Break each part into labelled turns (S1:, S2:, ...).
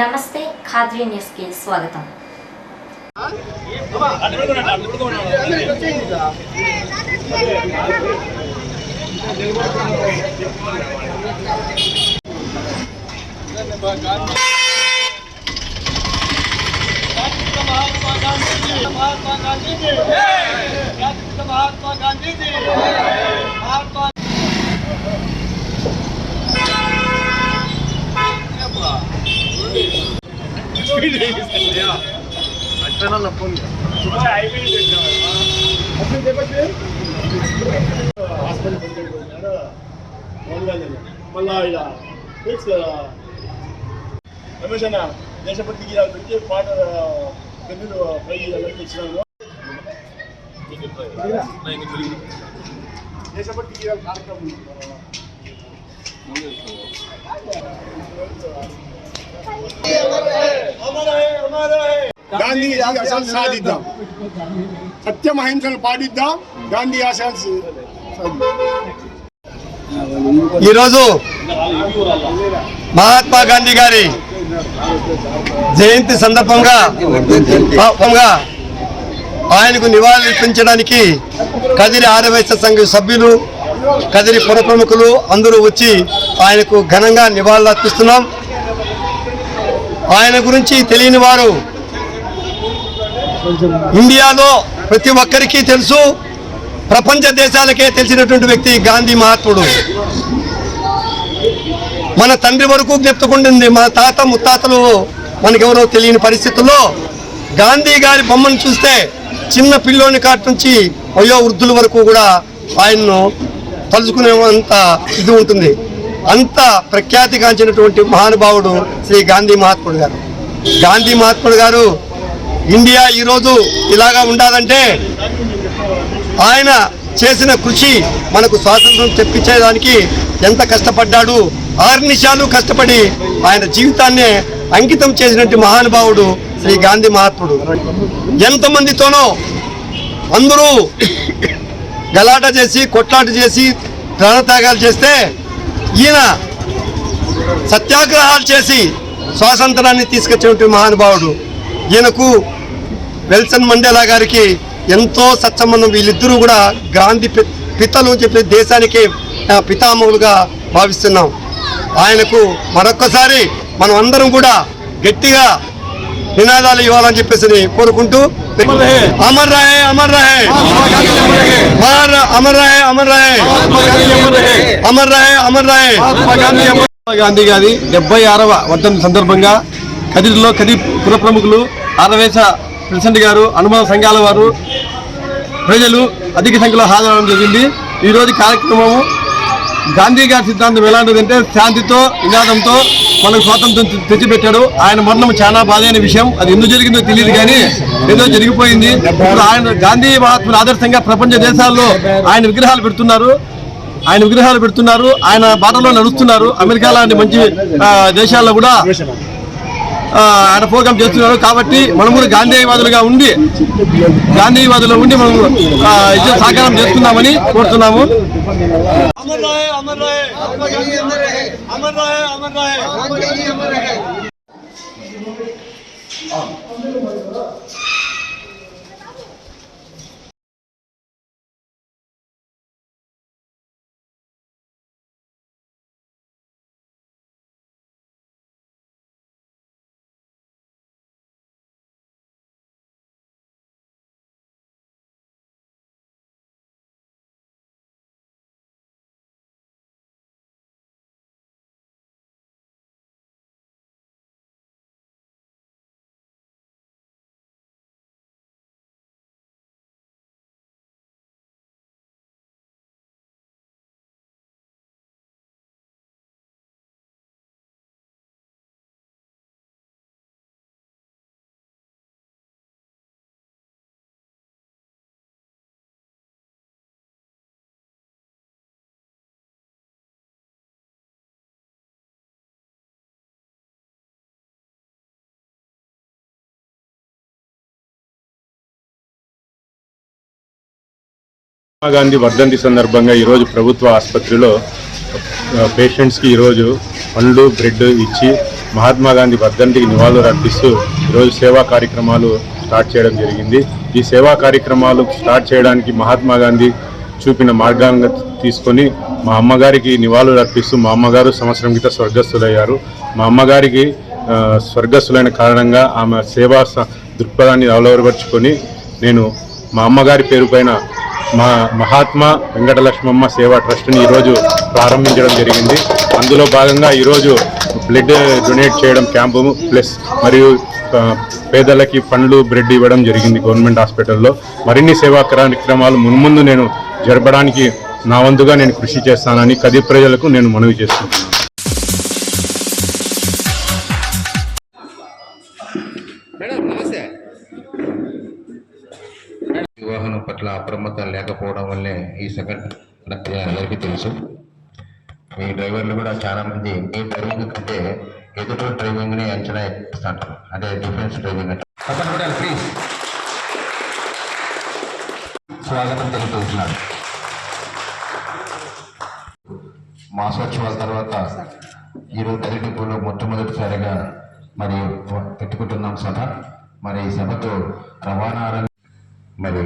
S1: నమస్తే ఖాద్రీ న్యూస్ కి స్వాగతం.
S2: దేశభక్తి గీయాలు పెట్టి పాట పెన్నులు పై ఇచ్చినాను. దేశభక్తి గీయాలు కార్యక్రమం గాంధీ ఆశయాలు సాధిద్దాం, సత్యం అహింసను పాటిద్దాం, గాంధీ ఆశయాలు.
S3: ఈరోజు మహాత్మా గాంధీ గారి జయంతి సందర్భంగా ఆయనకు నివాళులర్పించడానికి కదిరి ఆర్యవైశ్య సంఘ సభ్యులు, కదిరి పుర ప్రముఖులు అందరూ వచ్చి ఆయనకు ఘనంగా నివాళులు అర్పిస్తున్నాం. ఆయన గురించి తెలియని వారు ఇండియాలో ప్రతి ఒక్కరికి తెలుసు, ప్రపంచ దేశాలకే తెలిసినటువంటి వ్యక్తి గాంధీ మహాత్ముడు. మన తండ్రి వరకు జ్ఞప్తికుంటుంది, మన తాత ముత్తాతలు మనకెవరో తెలియని పరిస్థితుల్లో గాంధీ గారి బొమ్మను చూస్తే చిన్న పిల్లోని కాటి నుంచి వయో వృద్ధుల వరకు కూడా ఆయన్ను తలుచుకునేంత ఇది ఉంటుంది. అంత ప్రఖ్యాతిగాంచినటువంటి మహానుభావుడు శ్రీ గాంధీ మహాత్ముడు గారు. గాంధీ మహాత్ముడు గారు ఇండియా ఈరోజు ఇలాగా ఉండాలంటే ఆయన చేసిన కృషి, మనకు స్వాతంత్రం తెప్పించేదానికి ఎంత కష్టపడ్డాడు. 6 నిమిషాలు కష్టపడి ఆయన జీవితాన్నే అంకితం చేసినట్టు మహానుభావుడు శ్రీ గాంధీ మహాత్ముడు. ఎంతమందితోనో అందరూ గలాట చేసి, కొట్లాట చేసి, ప్రాణత్యాగాలు చేస్తే ఈయన సత్యాగ్రహాలు చేసి స్వాతంత్రాన్ని తీసుకొచ్చేటువంటి మహానుభావుడు. ఈయనకు నెల్సన్ మండేలా గారికి ఎంతో సత్సంబంధం. వీళ్ళిద్దరూ కూడా గాంధీ పితలు చెప్పి దేశానికి పితామహులుగా భావిస్తున్నాం. ఆయనకు మరొక్కసారి మనం అందరం కూడా గట్టిగా నినాదాలు ఇవ్వాలని చెప్పేసి కోరుకుంటూ, అమర్ రహే అమర్ రహే అమర్ రహే అమర్ రహే అమర్ రహే అమర్ రహే. గాంధీ గారి 76వ వర్ధంతి సందర్భంగా కదిరిలో పుర ప్రముఖులు, ఆర్యవైశ్య ప్రెసిడెంట్ గారు, అనుబంధ సంఘాల వారు, ప్రజలు అధిక సంఖ్యలో హాజరవడం జరిగింది. ఈరోజు కార్యక్రమము గాంధీ గారి సిద్ధాంతం ఎలాంటిదంటే శాంతితో, నినాదంతో మనకు స్వాతంత్రం తెచ్చిపెట్టాడు. ఆయన మరణం చాలా బాధైన విషయం. అది ఎందుకు జరిగిందో తెలియదు, కానీ ఏదో జరిగిపోయింది. ఇప్పుడు ఆయన గాంధీ మహాత్ముల ఆదర్శంగా ప్రపంచ దేశాల్లో ఆయన విగ్రహాలు పెడుతున్నారు. ఆయన బాటలో నడుస్తున్నారు. అమెరికా లాంటి మంచి దేశాల్లో కూడా ఆయన ప్రోగ్రాం చేస్తున్నారు. కాబట్టి మనం కూడా గాంధీవాదులుగా ఉండి మనం సాకారం చేస్తున్నామని కోరుతున్నాము. అమర్ రహే అమర్ రహే అమర్ రహే అమర్ రహే.
S4: గాంధీ వర్ధంతి సందర్భంగా ఈరోజు ప్రభుత్వ ఆసుపత్రిలో పేషెంట్స్కి ఈరోజు పండ్లు బ్రెడ్ ఇచ్చి మహాత్మా గాంధీ వర్ధంతికి నివాళులు అర్పిస్తూ ఈరోజు సేవా కార్యక్రమాలు స్టార్ట్ చేయడం జరిగింది. ఈ సేవా కార్యక్రమాలు స్టార్ట్ చేయడానికి మహాత్మా గాంధీ చూపిన మార్గాన్ని తీసుకొని మా అమ్మగారికి నివాళులు అర్పిస్తూ, మా అమ్మగారు సంవత్సరం క్రితం స్వర్గస్థులయ్యారు. మా అమ్మగారికి స్వర్గస్థులైన కారణంగా ఆమె సేవా దృక్పథాన్ని అలవరపరుచుకొని నేను మా అమ్మగారి పేరు పైన మా మహాత్మా వెంకటలక్ష్మమ్మ సేవా ట్రస్ట్ని ఈరోజు ప్రారంభించడం జరిగింది. అందులో భాగంగా ఈరోజు బ్లడ్ డొనేట్ చేయడం క్యాంపు ప్లస్ మరియు పేదలకి పండ్లు బ్రెడ్ ఇవ్వడం జరిగింది గవర్నమెంట్ హాస్పిటల్లో. మరిన్ని సేవా కార్యక్రమాలు మున్ముందు నేను జరపడానికి నా వంతుగా నేను కృషి చేస్తానని కదిరి ప్రజలకు నేను మనవి చేస్తున్నాను.
S5: వివాహం పట్ల అప్రమత్తం లేకపోవడం వల్లే ఈ సంఘటన అందరికీ తెలుసు. మీ డ్రైవర్లు కూడా చాలా మంది మీ డ్రైవింగ్ కంటే ఎదుటి డ్రైవింగ్ ని అంచనా ఇస్తుంటారు. అదే డిఫెన్స్ డ్రైవింగ్ అంటే ప్లీజ్ స్వాగతం తెలుపుతున్నాడు. మాసోత్సవాల తర్వాత ఈరోజు కదిరిలో మొట్టమొదటిసారిగా మరి పెట్టుకుంటున్నాం సభ. మరి ఈ సభతో రవాణా మరి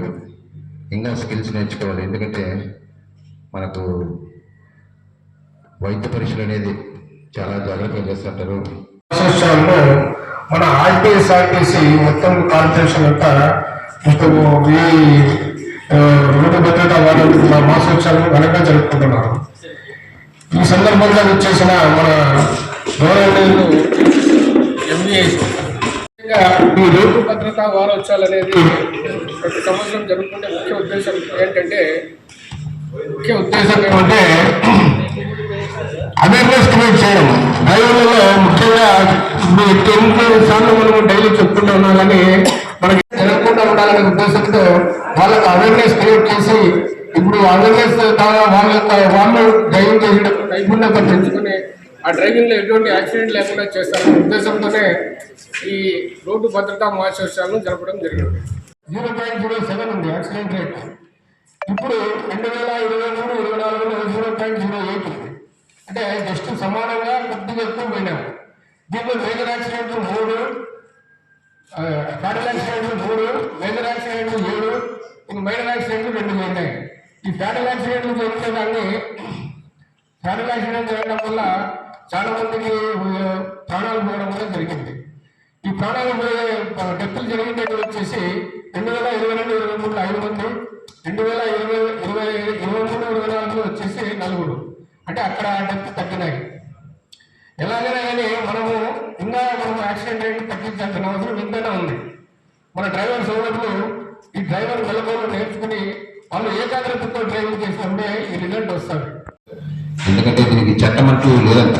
S5: ఇంకా స్కిల్స్ నేర్చుకోవాలి. ఎందుకంటే మనకు వైద్య పరీక్షలు అనేది చాలా జాగ్రత్తగా చేస్తుంటారు.
S2: సంవత్సరాల్లో మన ఆర్టీసీ మొత్తం కార్పొరేషన్ యొక్క ఈ రోడ్డు భద్రతా వాహన మాసోత్సవాలను ఘనంగా జరుపుకుంటున్నారు. ఈ సందర్భంగా వచ్చేసిన మన గౌరవనీయులు ఎంబీఏ ఈ రోడ్డు భద్రతా వారోత్సవాలు అనేది ప్రతి సంవత్సరం జరుపుకునే ముఖ్య ఉద్దేశం ఏమంటే అవేర్నెస్ క్రియేట్ చేయడం. డ్రైవర్లలో ముఖ్యంగా 10 సార్లు మనం డైలీ చెప్పుకుంటూ ఉన్నాం, కానీ మనకి జరగకుండా ఉండాలనే ఉద్దేశంతో వాళ్ళకు అవేర్నెస్ క్రియేట్ చేసి ఇప్పుడు అవేర్నెస్ ద్వారా వాళ్ళు డ్రైవింగ్ చేయడం నైపుణ్యత పెంచుకుని ఆ డ్రైవింగ్ లో ఎటువంటి యాక్సిడెంట్ లేకుండా చేస్తారనే ఉద్దేశంతోనే ఈ రోడ్డు భద్రతా మహోత్సవాలను జరపడం జరిగింది. 0.07 ఉంది యాక్సిడెంట్ రేట్. ఇప్పుడు 2023-24లో 0.08 ఉంది. అంటే జస్ట్ సమానంగా కొద్దిగా ఎక్కువ పోయినాము. దీంట్లో మేజర్ యాక్సిడెంట్లు 3, ఫ్యాటల్ యాక్సిడెంట్లు 3, మేజర్ యాక్సిడెంట్లు 7, ఇంక మైనర్ యాక్సిడెంట్లు 2 పోయినాయి. ఈ ఫ్యాటల్ యాక్సిడెంట్లు జరిగినదాన్ని ఫ్యాటల్ యాక్సిడెంట్ జరగడం వల్ల చాలా మందికి ప్రాణాలు పోవడం కూడా జరిగింది. ఈ ప్రాణాలు పోయే డెత్తులు జరిగినట్టు వచ్చేసి 2022-23లో 5 మంది, 2023-24లో వచ్చేసి 4. అంటే అక్కడ డెత్ తగ్గినాయి. ఎలాగైనా కానీ మనం యాక్సిడెంట్ రేట్ తగ్గించాల్సిన అవసరం ఎంతైనా ఉంది. మన డ్రైవర్ సోదరులు ఈ డ్రైవర్ మెలకువలు నేర్చుకుని వాళ్ళు ఏకాగ్రతతో డ్రైవింగ్ చేసినప్పుడే ఈ రిజల్ట్ వస్తుంది.
S5: ఎందుకంటే దీనికి చట్టం అంటూ లేదంట.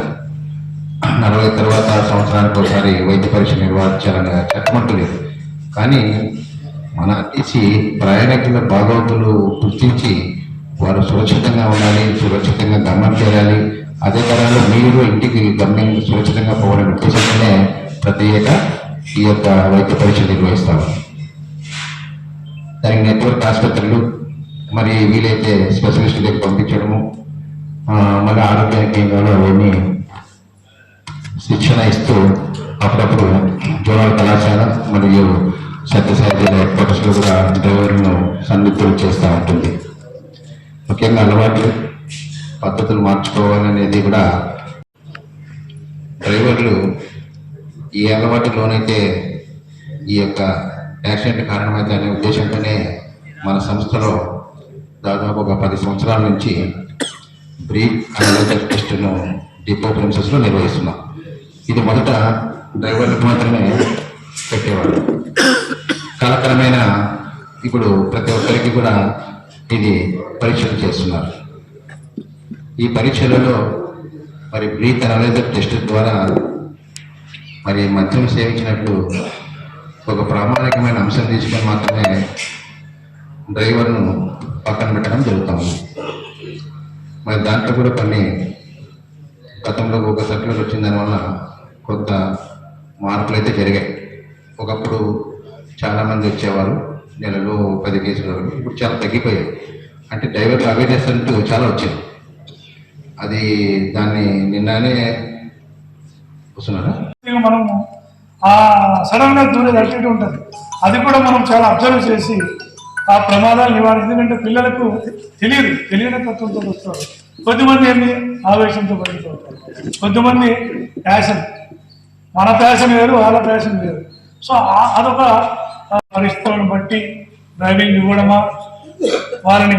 S5: 40 తర్వాత సంవత్సరానికి ఒకసారి వైద్య పరీక్ష నిర్వహించాలనే చట్టం అంటూ లేదు. కానీ మన ఆర్టీసీ ప్రయాణికుల బాగోగులు గుర్తించి వారు సురక్షితంగా ఉండాలి, సురక్షితంగా గమనం చేయాలి, అదే తరాలు మీరు ఇంటికి గమ్యం సురక్షితంగా పోవాలని ఉద్దేశంతోనే ప్రతి ఏటా ఈ యొక్క వైద్య పరీక్ష నిర్వహిస్తాము. దానికి నెట్వర్క్ ఆసుపత్రులు మరి వీలైతే స్పెషలిస్టులకు పంపించడము, మరి ఆరోగ్య కేంద్రాలు అవన్నీ శిక్షణ ఇస్తూ అప్పుడప్పుడు జోనల్ కళాశాల మరియు సత్యసాయి జిల్లా హెడ్ క్వార్టర్స్లో కూడా డ్రైవర్లను సన్నిధులు చేస్తూ ఉంటుంది. ముఖ్యంగా అలవాట్లు పద్ధతులు మార్చుకోవాలనేది కూడా డ్రైవర్లు ఈ అలవాటులోనైతే ఈ యొక్క యాక్సిడెంట్ కారణమైతే అనే ఉద్దేశంతోనే మన సంస్థలో దాదాపు ఒక 10 సంవత్సరాల నుంచి బ్రీత్ అనలైజర్ టెస్టును డిపో ప్రిన్సెస్లో నిర్వహిస్తున్నాం. ఇది మొదట డ్రైవర్లకు మాత్రమే పెట్టేవాడు. కాలక్రమేణా ఇప్పుడు ప్రతి ఒక్కరికి కూడా ఇది పరీక్షలు చేస్తున్నారు. ఈ పరీక్షలలో మరి బ్రీత్ అనలైజర్ టెస్ట్ ద్వారా మరి మద్యం సేవించినట్లు ఒక ప్రామాణికమైన అంశం తీసుకొని మాత్రమే డ్రైవర్ను పక్కన పెట్టడం జరుగుతుంది. మరి దాంట్లో కూడా కొన్ని గతంలో ఒక సర్క్యులర్ వచ్చిన దానివల్ల కొంత మార్పులు అయితే జరిగాయి. ఒకప్పుడు చాలామంది వచ్చేవారు, నెలలో 10 కేసుల వరకు. ఇప్పుడు చాలా తగ్గిపోయాయి. అంటే డ్రైవర్లు అవేర్నెస్ అంటూ చాలా వచ్చింది. అది దాన్ని నిన్ననే వస్తున్నారా?
S6: మనము ఆ సడన్ గా దూరేది అటు ఇటు ఉంటుంది. అది కూడా మనం చాలా అబ్జర్వ్ చేసి ఆ ప్రమాదాలు నివారణ. ఎందుకంటే పిల్లలకు తెలియని తత్వంతో వస్తారు. కొద్దిమంది ఏంటి ఆవేశంతో పడిపోతారు, కొద్దిమంది ప్యాషన్, మన ప్యాషన్ వేరు, వాళ్ళ ప్యాషన్ వేరు. సో అదొక పరిస్థితులను బట్టి డ్రైవింగ్ ఇవ్వడమా, వారిని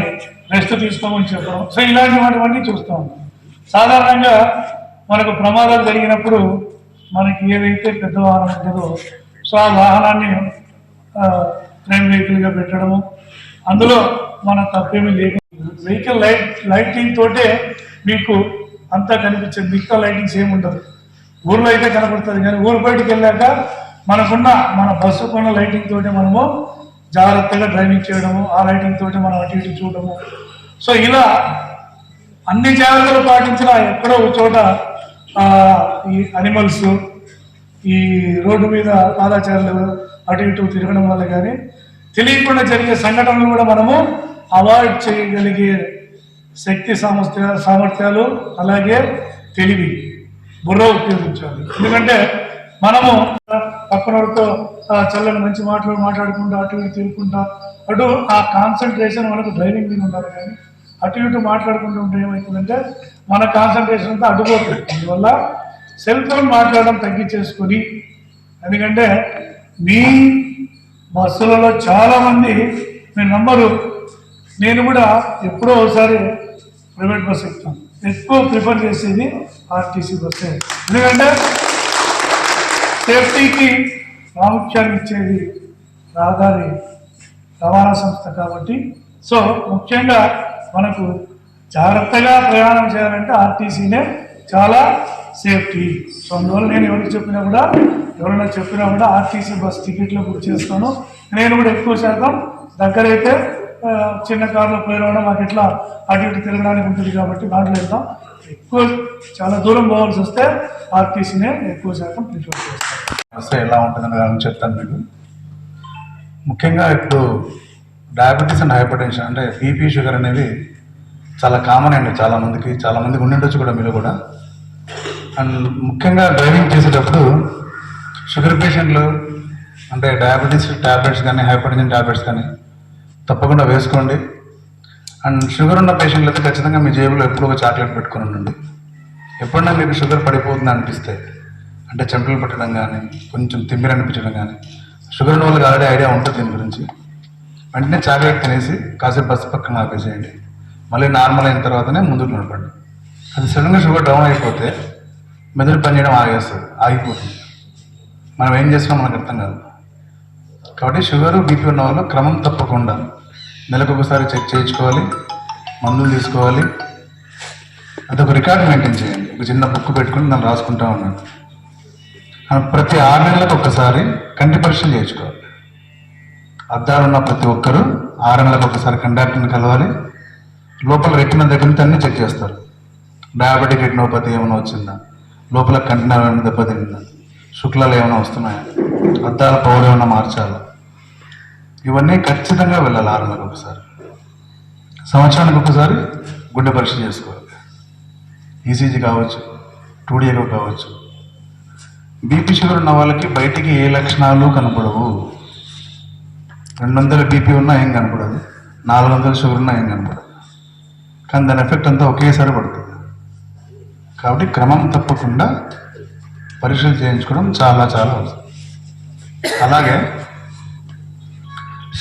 S6: రెస్ట్ తీసుకోమని చెప్పడం. సో ఇలాంటివన్నీ చూస్తూ ఉంటాం. సాధారణంగా మనకు ప్రమాదాలు జరిగినప్పుడు మనకి ఏదైతే పెద్ద వాహనం ఉంటుందో సో ఆ వాహనాన్ని ట్రైన్ వెహికల్గా పెట్టడము, అందులో మన తప్పేమీ లేదు. వెహికల్ లైటింగ్ తోటే మీకు అంతా కనిపించేది, మిగతా లైటింగ్స్ ఏమి ఉండదు. ఊర్లో అయితే కనపడుతుంది, కానీ ఊరు బయటికి వెళ్ళాక మన బస్సుకున్న లైటింగ్ తోటే మనము జాగ్రత్తగా డ్రైవింగ్ చేయడము, ఆ లైటింగ్ తోటి మనం అటు ఇటు చూడడము. సో ఇలా అన్ని జాగ్రత్తలు పాటించిన ఎక్కడో ఒక చోట ఈ అనిమల్స్ ఈ రోడ్డు మీద పాదాచారులు అటు ఇటు తిరగడం వల్ల కానీ తెలియకుండా జరిగే సంఘటనలు కూడా మనము అవాయిడ్ చేయగలిగే శక్తి సామర్థ్యాలు అలాగే తెలివి బుర్ర ఉపయోగించాలి. ఎందుకంటే మనము పక్కనతో చల్లని మంచి మాట్లాడుకుంటా అటు ఇటు తిరుగుకుంటా అటు ఆ కాన్సన్ట్రేషన్ మనకు డ్రైవింగ్ మీద ఉండాలి. కానీ అటు ఇటు మాట్లాడుకుంటూ ఉంటే ఏమవుతుందంటే మన కాన్సన్ట్రేషన్ అంతా అడ్డుపోతుంది. అందువల్ల సెల్ ఫోన్ మాట్లాడడం తగ్గించేసుకొని, ఎందుకంటే మీ బస్సులలో చాలామంది మీరు నంబరు, నేను కూడా ఎప్పుడో ఒకసారి ప్రైవేట్ బస్సు ఎక్కుతాను, ఎక్కువ ప్రిఫర్ చేసేది ఆర్టీసీ బస్సే. ఎందుకంటే సేఫ్టీకి ప్రాముఖ్యాన్ని ఇచ్చేది రహదారి రవాణా సంస్థ కాబట్టి. సో ముఖ్యంగా మనకు జాగ్రత్తగా ప్రయాణం చేయాలంటే ఆర్టీసీనే చాలా సేఫ్టీ. సో అందువల్ల నేను ఎవరైనా చెప్పినా కూడా ఆర్టీసీ బస్ టికెట్లు బుక్ చేస్తాను. నేను కూడా ఎక్కువ శాతం దగ్గరైతే చిన్న కార్లో పోయినా మాకు ఇట్లా అటు ఇటు తిరగడానికి ఉంటుంది కాబట్టి దాంట్లో వెళ్తాం. ఎక్కువ చాలా దూరం పోవాల్సి వస్తే ఆర్టీసీనే ఎక్కువ శాతం ప్రిఫర్ చేస్తాం.
S7: వస్తే ఎలా ఉంటుందని దాని చెప్తాను మీకు. ముఖ్యంగా ఇప్పుడు డయాబెటీస్ అండ్ హైపర్ టెన్షన్ అంటే బీపీ షుగర్ అనేవి చాలా కామన్ అండి. చాలామందికి ఉండిండొచ్చు కూడా మీరు కూడా. అండ్ ముఖ్యంగా డ్రైవింగ్ చేసేటప్పుడు షుగర్ పేషెంట్లు అంటే డయాబెటీస్ ట్యాబ్లెట్స్ కానీ హైపర్ టెన్షన్ ట్యాబ్లెట్స్ కానీ తప్పకుండా వేసుకోండి. అండ్ షుగర్ ఉన్న పేషెంట్లు అయితే ఖచ్చితంగా మీ జేబులో ఎప్పుడూ ఒక చాక్లెట్ పెట్టుకుని ఉండండి. ఎప్పుడన్నా మీకు షుగర్ పడిపోతుంది అనిపిస్తే, అంటే చెంపలు పట్టడం కానీ కొంచెం తిమ్మిరి అనిపించడం కానీ, షుగర్ ఉన్న వాళ్ళకి ఆల్రెడీ ఐడియా ఉంటుంది దీని గురించి. వెంటనే చాక్లెట్ తినేసి కాసేపు బస్సు పక్కన ఆపేసేయండి. మళ్ళీ నార్మల్ అయిన తర్వాతనే ముందుకు నడపండి. అది సడన్గా షుగర్ డౌన్ అయిపోతే మెదడు పనిచేయడం ఆగిపోతుంది. మనం ఏం చేస్తున్నాం మనకు అర్థం కాదు. కాబట్టి షుగర్ బీపీ ఉన్న వాళ్ళు క్రమం తప్పకుండా నెలకొకసారి చెక్ చేయించుకోవాలి, మందులు తీసుకోవాలి. అదొక రికార్డు మెయింటైన్ చేయండి. ఒక చిన్న బుక్ పెట్టుకుని దాన్ని రాసుకుంటా ఉన్నాను. ప్రతి 6 నెలలకు ఒకసారి కంటి పరీక్షలు చేయించుకోవాలి. అద్దాలున్న ప్రతి ఒక్కరూ 6 నెలలకు ఒకసారి కండక్టర్ని కలవాలి. లోపల రెటినా దగ్గర నుంచి అన్నీ చెక్ చేస్తారు. డయాబెటిక్ రెటినోపతి ఏమైనా వచ్చిందా, లోపల కంటిన ఏమైనా దెబ్బతిందా, శుక్లాలు ఏమైనా వస్తున్నాయా, అద్దాల పవర్ ఏమైనా మార్చాలా, ఇవన్నీ ఖచ్చితంగా వెళ్ళాలి 6 నెలలకు ఒకసారి. సంవత్సరానికి ఒకసారి గుండె పరీక్ష చేసుకోవాలి. ఈసీజీ కావచ్చు, 2D ఎకో కావచ్చు. బీపీ షుగర్ ఉన్న వాళ్ళకి బయటికి ఏ లక్షణాలు కనపడవు. 200 బీపీ ఉన్నా ఏం కనపడదు, 400 షుగర్ ఉన్నా ఏం కనపడదు. కానీ దాని ఎఫెక్ట్ అంతా ఒకేసారి పడుతుంది. కాబట్టి క్రమం తప్పకుండా పరీక్షలు చేయించుకోవడం చాలా చాలా అవసరం. అలాగే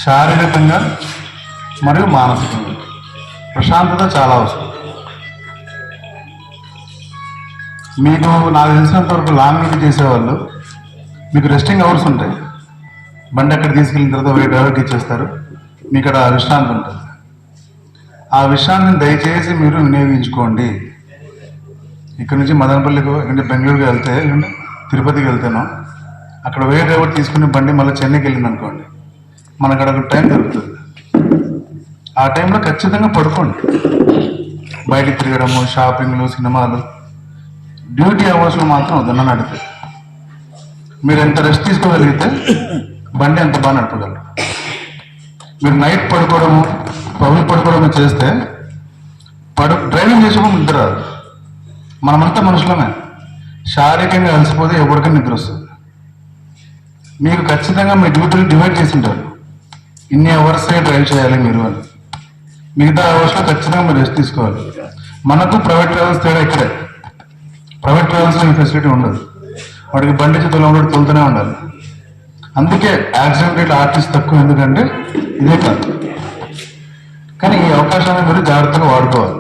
S7: శారీరకంగా మరియు మానసికంగా ప్రశాంతత చాలా అవసరం. మీకు నాకు తెలిసినంత వరకు లాంగ్ డ్యూటీ చేసేవాళ్ళు మీకు రెస్టింగ్ అవర్స్ ఉంటాయి. బండి అక్కడ తీసుకెళ్ళిన తర్వాత వేరే డ్రైవర్కి ఇచ్చేస్తారు, మీకు అక్కడ విశ్రాంతి ఉంటుంది. ఆ విశ్రాంతిని దయచేసి మీరు వినియోగించుకోండి. ఇక్కడ నుంచి మదనపల్లికి అంటే బెంగళూరుకి వెళ్తే తిరుపతికి వెళ్తేనో అక్కడ వేరే డ్రైవర్ తీసుకుని బండి మళ్ళీ చెన్నైకి వెళ్ళింది అనుకోండి, మనకు అక్కడ ఒక టైం దొరుకుతుంది. ఆ టైంలో ఖచ్చితంగా పడుకోండి. బయటికి తిరగడము, షాపింగ్లు, సినిమాలు, డ్యూటీ అవర్స్లో మాత్రం వద్దన్న నడితే మీరు ఎంత రెస్ట్ తీసుకోగలిగితే బండి ఎంత బాగా నడపగలరు. మీరు నైట్ పడుకోవడము, పగులు పడుకోవడము చేస్తే డ్రైవింగ్ చేసేప్పుడు నిద్ర రాదు. మనమంతా మనుషులమే. శారీరకంగా అలసిపోతే ఎవరికైనా నిద్ర వస్తుంది. మీకు ఖచ్చితంగా మీ డ్యూటీలు డివైడ్ చేసి ఉంటారు. ఇన్ని అవర్సే డ్రైవ్ చేయాలి మీరు అని. మిగతా అవర్స్లో ఖచ్చితంగా మీరు రెస్ట్ తీసుకోవాలి. మనకు ప్రైవేట్ ట్రావెల్స్ తేడా ఇక్కడే. ప్రైవేట్ ట్రావెల్స్లో ఈ ఫెసిలిటీ ఉండదు. వాడికి బండి చేతుల్లో కూడా తోలుతూనే ఉండాలి. అందుకే యాక్సిడెంట్ రేట్ ఆర్టిస్ట్ తక్కువ. ఎందుకంటే ఇదే కాదు. కానీ ఈ అవకాశాన్ని మీరు జాగ్రత్తగా వాడుకోవాలి.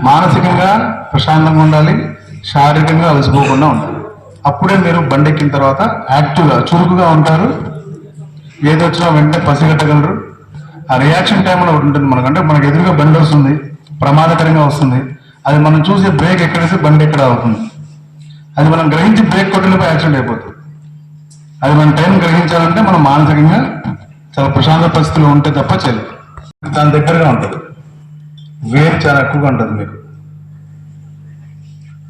S7: మానసికంగా ప్రశాంతంగా ఉండాలి, శారీరకంగా అలసిపోకుండా ఉండాలి. అప్పుడే మీరు బండి ఎక్కిన తర్వాత యాక్టివ్గా చురుకుగా ఉంటారు. ఏది వచ్చినా వెంటనే పసిగట్టగలరు. ఆ రియాక్షన్ టైంలో ఉంటుంది మనకంటే మనకు ఎదురుగా బండి వస్తుంది, ప్రమాదకరంగా వస్తుంది. అది మనం చూసి బ్రేక్ ఎక్కడేసి బండి ఎక్కడ అవుతుంది. అది మనం గ్రహించి బ్రేక్ కొట్టినప్పుడు యాక్సిడెంట్ అయిపోతుంది. అది మన టైం గ్రహించాలంటే మనం మానసికంగా చాలా ప్రశాంత పరిస్థితిలో ఉంటే తప్ప చేయలేదు. దాని దగ్గరగా ఉంటుంది, వేరు చాలా ఎక్కువగా ఉంటుంది మీకు.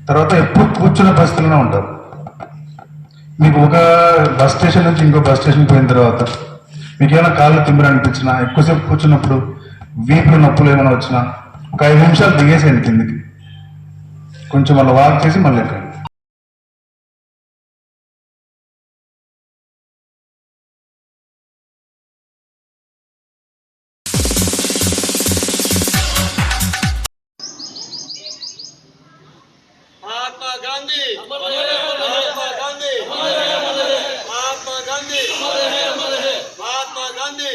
S7: తర్వాత ఎప్పుడు కూర్చున్న పరిస్థితుల్లోనే ఉంటారు. మీకు ఒక బస్ స్టేషన్ నుంచి ఇంకో బస్ స్టేషన్ పోయిన తర్వాత మీకు ఏమైనా కాళ్ళు తిమ్మిరి అనిపించినా, ఎక్కువసేపు కూర్చున్నప్పుడు వీపులు నొప్పులు ఏమైనా వచ్చినా ఒక 5 నిమిషాలు దిగేసేయండి కిందికి. కొంచెం మళ్ళీ వాక్ చేసి మళ్ళీ ఎక్కండి.
S3: महात्मा गांधी महात्मा गांधी महात्मा गांधी महात्मा गांधी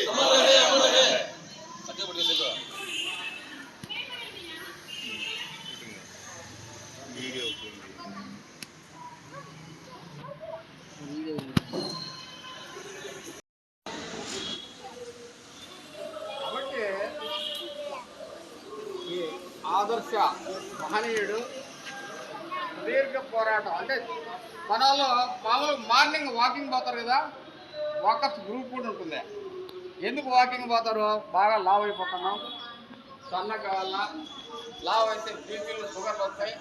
S3: కాబట్టి ఈ ఆదర్శ మహనీయుడు దీర్ఘ పోరాటం అంటే మన వాళ్ళు మామూలు మార్నింగ్ వాకింగ్ పోతారు కదా, వాకర్స్ గ్రూప్ కూడా ఉంటుంది. ఎందుకు వాకింగ్ పోతారు? బాగా లావ్ అయిపోతున్నాం, సన్న కావాలన్నా, లావ్ అయితే బీపీలు షుగర్లు వస్తాయి,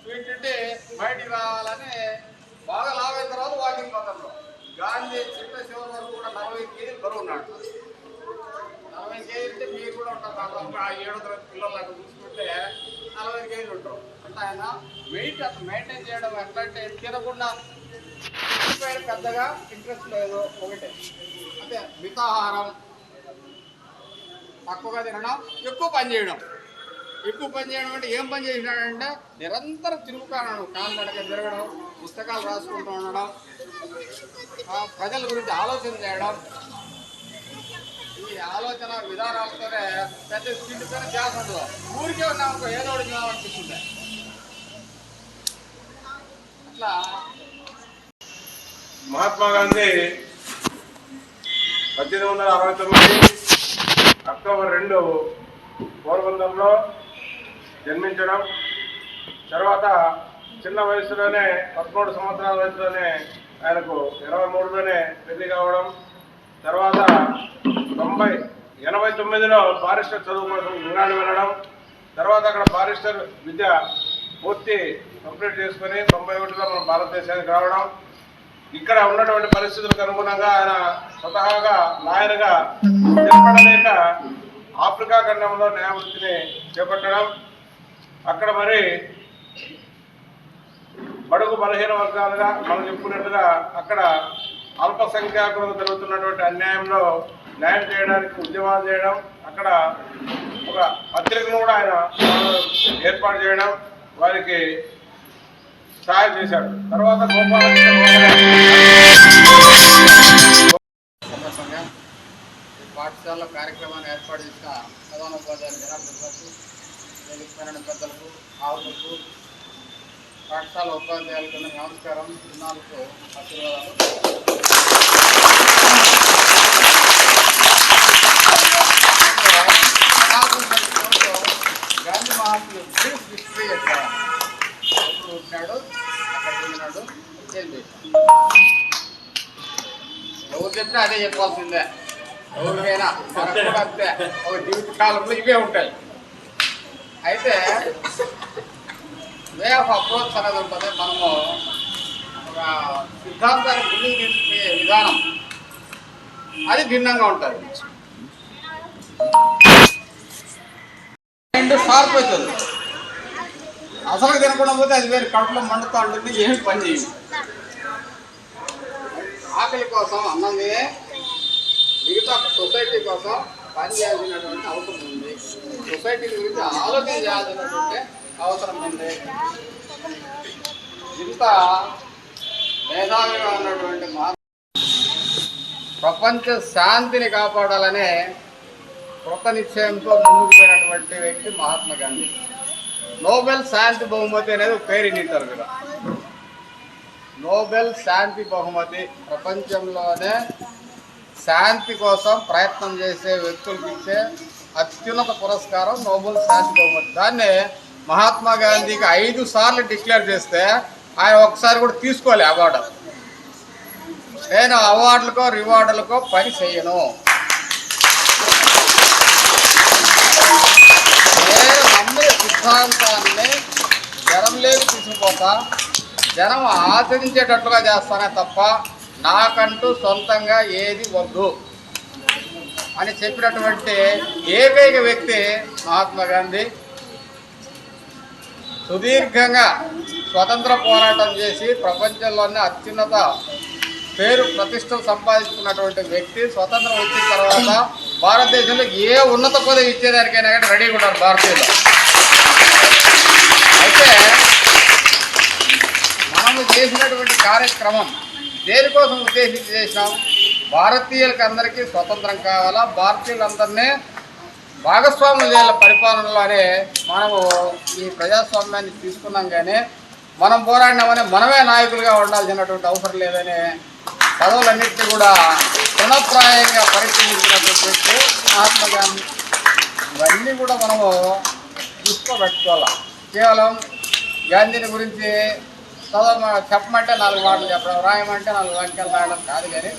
S3: స్వీట్ తింటే బయటికి రావాలని బాగా లావ్ అయిన తర్వాత వాకింగ్ పోతారు. గాంధీ చిట్ట చివరి వరకు కూడా 40 కేజీలు బరువు ఉన్నాడు. 40 కేజీలు అంటే మీరు కూడా ఉంటారు. దాదాపు 7 తరగతి పిల్లలకు చూసుకుంటే 40 కేజీలు ఉంటారు. అంటే ఆయన వెయిట్ అట్లా మెయింటైన్ చేయడం ఎట్లా అంటే తినకుండా పెద్దగా ఇంట్రెస్ట్ లేదు. ఒకటే అంటే మితాహారం, తక్కువగా తినడం, ఎక్కువ పని చేయడం. ఎక్కువ పని చేయడం అంటే ఏం పని చేసినాడంటే నిరంతరం తిరుగుతాడు, కాళ్ళు నడక తిరగడం, పుస్తకాలు రాసుకుంటూ ఉండడం, ప్రజల గురించి ఆలోచన చేయడం. ఈ ఆలోచన విధానాలతోనే పెద్ద స్థితితోనే ధ్యాస ఉండదు. ఊరికే ఉన్నాము ఏదో ఒకటి అనిపిస్తుంది. అట్లా
S4: మహాత్మా గాంధీ 1869 అక్టోబర్ 2 పోర్బందర్లో జన్మించడం, తర్వాత చిన్న వయసులోనే 13 సంవత్సరాల వయసులోనే ఆయనకు 23లోనే పెళ్లి కావడం, తర్వాత 89లో బారిస్టర్ చదువు కోసం ఇంగ్లాండ్ వెళ్ళడం, తర్వాత అక్కడ బారిస్టర్ విద్య పూర్తి కంప్లీట్ చేసుకుని 91లో మన భారతదేశానికి రావడం. ఇక్కడ ఉన్నటువంటి పరిస్థితులకు అనుగుణంగా ఆయన స్వతహాగా లాయర్గా స్థిరపడలేక ఆఫ్రికా ఖండంలో న్యాయవృత్తిని చేపట్టడం, అక్కడ మరి బడుగు బలహీన వర్గాలుగా మనం చెప్పుకున్నట్టుగా అక్కడ అల్పసంఖ్యాకులకు జరుగుతున్నటువంటి అన్యాయంలో న్యాయం చేయడానికి ఉద్యమాలు చేయడం, అక్కడ ఒక పత్రికను కూడా ఆయన ఏర్పాటు చేయడం, వారికి సహాయం చేశాడు. తర్వాత
S3: పాఠశాల కార్యక్రమాన్ని ఏర్పాటు చేసిన ప్రధానోపాధ్యాయులు జనాభాకు, వేదికపైన పెద్దలకు, ఆవులకు, పాఠశాల ఉపాధ్యాయులకు నమస్కారం, చిన్నాలకు ఆశీర్వాదాలు. గాంధీ మహాత్ములు బ్రీఫ్ హిస్టరీ చెప్తారు. ఎప్పుడు పుట్టినాడు, అక్కడ తిన్నాడు, ఏం చేశాడు. ఎవరు చెప్పినా అదే చెప్పాల్సిందే. ఎవరికైనా మనకు కూడా అంతే. ఒక జీవిత కాలంలో ఇవే ఉంటాయి. అయితే వే ఆఫ్ అప్రోచ్ అనేది ఉంటుంది. మనము ఒక సిద్ధాంతాన్ని ముందుకు తీసుకునే విధానం అది భిన్నంగా ఉంటుంది. రెండు షార్ప్ అవుతుంది.
S8: అసలు తినకుండా పోతే అది వేరే కడుపులో మండుతూ ఉంటుంది, ఏమి పని చేయండి. ఆకలి కోసం అన్నం తినే మిగతా సొసైటీ కోసం పని చేయాల్సినటువంటి అవసరం ఉంది. సొసైటీ గురించి ఆలోచన చేయాల్సినటువంటి అవసరం ఉంది. ఇంత మేధావిగా ఉన్నటువంటి ప్రపంచ శాంతిని కాపాడాలనే కృత నిశ్చయంతో ముందుకు పోయినటువంటి వ్యక్తి మహాత్మా గాంధీ. నోబెల్ శాంతి బహుమతి అనేది ఒక పేరు ఇస్తారు కదా. నోబెల్ శాంతి బహుమతి ప్రపంచంలోనే శాంతి కోసం ప్రయత్నం చేసే వ్యక్తులకు ఇచ్చే అత్యున్నత పురస్కారం నోబెల్ శాంతి బహుమతి. దాన్ని మహాత్మా గాంధీకి 5 సార్లు డిక్లేర్ చేస్తే ఆయన ఒకసారి కూడా తీసుకోలే అవార్డు. నేను అవార్డులకో రివార్డులకో పని చేయను, నేను నమ్మే సిద్ధాంతాన్ని జనంలోకి తీసుకుపోతా, జనం ఆచరించేటట్లుగా చేస్తానే తప్ప నాకంటూ సొంతంగా ఏది వద్దు అని చెప్పినటువంటి ఏకైక వ్యక్తి మహాత్మా గాంధీ. సుదీర్ఘంగా స్వతంత్ర పోరాటం చేసి ప్రపంచంలోనే అత్యున్నత పేరు ప్రతిష్టలు సంపాదించుకున్నటువంటి వ్యక్తి. స్వతంత్రం వచ్చిన తర్వాత భారతదేశంలో ఏ ఉన్నత పదవి ఇచ్చేదానికైనా కానీ రెడీగా ఉన్నారు భారతీయులు. అయితే మనము చేసినటువంటి కార్యక్రమం దేనికోసం ఉద్దేశించి చేసినాం? భారతీయులకు అందరికీ స్వతంత్రం కావాలా, భారతీయులందరినీ భాగస్వాములు చేయాల పరిపాలనలోనే మనము ఈ ప్రజాస్వామ్యాన్ని తీసుకున్నాం. కానీ మనం పోరాడినామని మనమే నాయకులుగా ఉండాల్సినటువంటి అవసరం లేదని పదవులన్నింటినీ కూడా తృణప్రాయంగా పరిశీలించినటువంటి మహాత్మా గాంధీ. ఇవన్నీ కూడా మనము చూసుకోబెట్టుకోవాలి. కేవలం గాంధీని గురించి చెప్పమంటే 4 మాటలు చెప్పడం, రాయమంటే 4 వాక్యాలు రాయడం కాదు. కానీ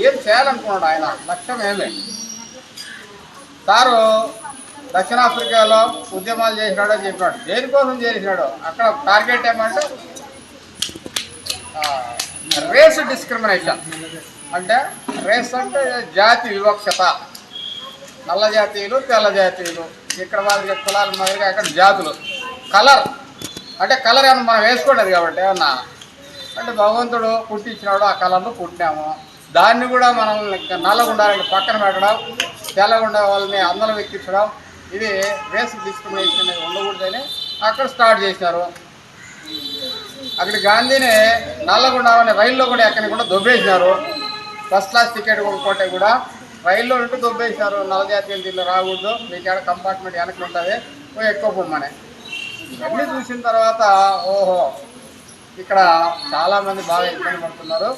S8: ఏం చేయాలనుకున్నాడు ఆయన, లక్ష్యం ఏమే? సారు దక్షిణాఫ్రికాలో ఉద్యమాలు చేసినాడో చెప్పినాడు. దేనికోసం చేసినాడు? అక్కడ టార్గెట్ ఏమంటే రేస్ డిస్క్రిమినేషన్. అంటే రేస్ అంటే జాతి వివక్షత. నల్ల జాతీయులు, తెల్ల జాతీయులు, ఇక్కడ వాళ్ళకి కులాల మాదిరిగా అక్కడ జాతులు. కలర్ అంటే కలర్ ఏమన్నా మనం వేసుకోలేదు కాబట్టి ఏమన్నా అంటే భగవంతుడు పుట్టించినాడు, ఆ కలర్లో పుట్టినాము. దాన్ని కూడా మనం నల్లగుండాలని పక్కన పెట్టడం, తెల్లగుండా వాళ్ళని అందరం ఎక్కించడం, ఇది రేస్ డిస్క్రిమినేషన్ అనేది ఉండకూడదని అక్కడ స్టార్ట్ చేసినారు. అక్కడ గాంధీని నల్లగొండని రైల్లో కూడా ఎక్కడికి దొబ్బేసినారు. ఫస్ట్ క్లాస్ టికెట్ కొనుక్కుంటే కూడా రైల్లో ఉంటూ దొబ్బేసినారు. నల్ల జాతీయులు దీనిలో రాకూడదు, మీకు కంపార్ట్మెంట్ వెనక్కి ఉంటుంది, పోయి ఎక్కువ పొమ్మని. ఇవన్నీ చూసిన తర్వాత ఓహో ఇక్కడ చాలామంది బాగా ఇబ్బంది పడుతున్నారు,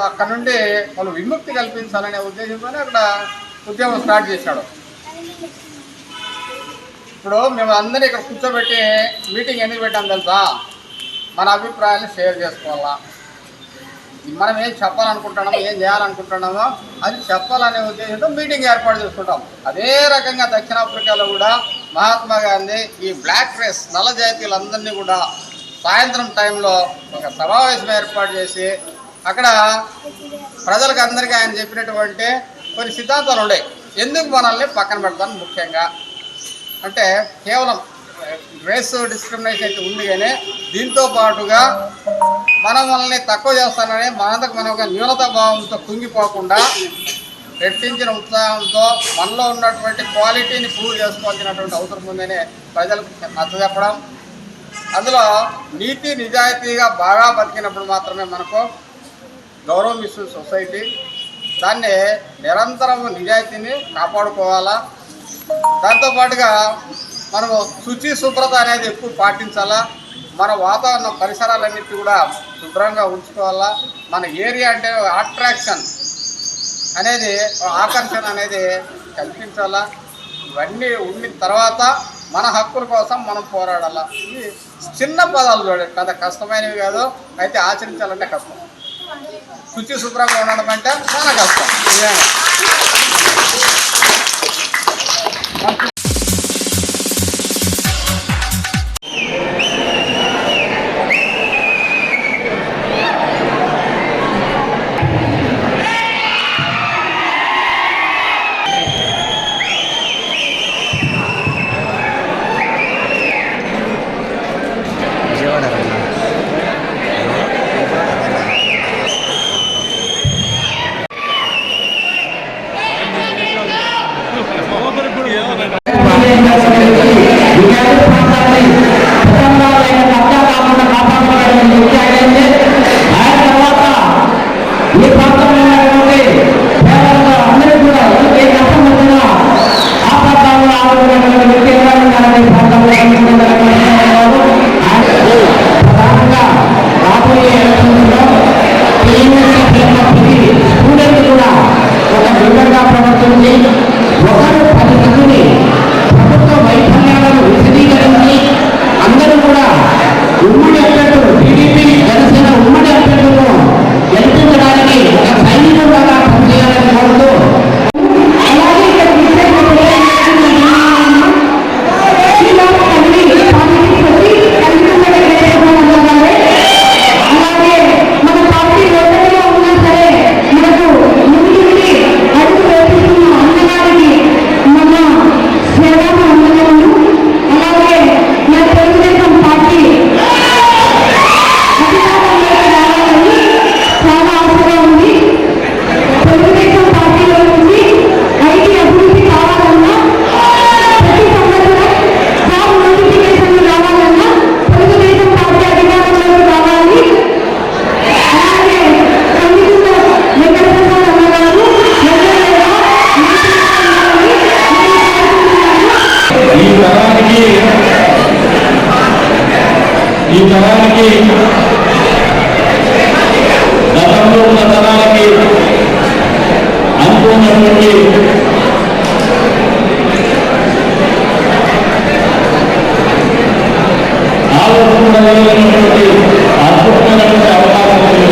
S8: అక్కడ నుండి వాళ్ళు విముక్తి కల్పించాలనే ఉద్దేశంతోనే అక్కడ ఉద్యమం స్టార్ట్ చేశాడు. ఇప్పుడు మేము అందరినీ ఇక్కడ కూర్చోబెట్టి మీటింగ్ ఎందుకు పెట్టాం తెలుసా? మన అభిప్రాయాన్ని షేర్ చేసుకోవాలా, మనం ఏం చెప్పాలనుకుంటున్నామో ఏం చేయాలనుకుంటున్నామో అది చెప్పాలనే ఉద్దేశంతో మీటింగ్ ఏర్పాటు చేసుకుంటాం. అదే రకంగా దక్షిణాఫ్రికాలో కూడా మహాత్మా గాంధీ ఈ బ్లాక్ రేస్ నల్ల జాతీయులందరినీ కూడా సాయంత్రం టైంలో ఒక సమావేశం ఏర్పాటు చేసి అక్కడ ప్రజలకు అందరికీ ఆయన చెప్పినటువంటి కొన్ని సిద్ధాంతాలు ఉన్నాయి. ఎందుకు మనల్ని పక్కన పెడతాను ముఖ్యంగా అంటే కేవలం రేస్ డిస్క్రిమినేషన్ అయితే ఉంది, కానీ దీంతో పాటుగా మనల్ని తక్కువ చేస్తానని మనంతకు మనం ఒక న్యూనతా భావంతో కుంగిపోకుండా రెట్టించిన ఉత్సాహంతో మనలో ఉన్నటువంటి క్వాలిటీని ప్రూవ్ చేసుకోవాల్సినటువంటి అవసరం ఉందని ప్రజలకు నచ్చజెప్పడం. అందులో నీతి నిజాయితీగా బాగా బతికినప్పుడు మాత్రమే మనకు గౌరవం ఇస్తుంది సొసైటీ. దాన్ని నిరంతరం నిజాయితీని కాపాడుకోవాలా. దాంతోపాటుగా మనము శుచి శుభ్రత అనేది ఎక్కువ పాటించాలా. మన వాతావరణ పరిసరాలన్నిటి కూడా శుభ్రంగా ఉంచుకోవాలా. మన ఏరియా అంటే అట్రాక్షన్ అనేది ఆకర్షణ అనేది కల్పించాలా. ఇవన్నీ ఉండిన తర్వాత మన హక్కుల కోసం మనం పోరాడాలా. ఇవి చిన్న పదాలు చూడండి, పెద్ద కష్టమైనవి కాదు, అయితే ఆచరించాలంటే కష్టం. శుచి శుభ్రంగా ఉండడం అంటే చాలా కష్టం.
S9: ఈ తరానికి గతంలో ఉన్న తరానికి అనుకున్నటువంటి ఆలోచించగలిగినటువంటి అద్భుతమైనటువంటి అవకాశాలు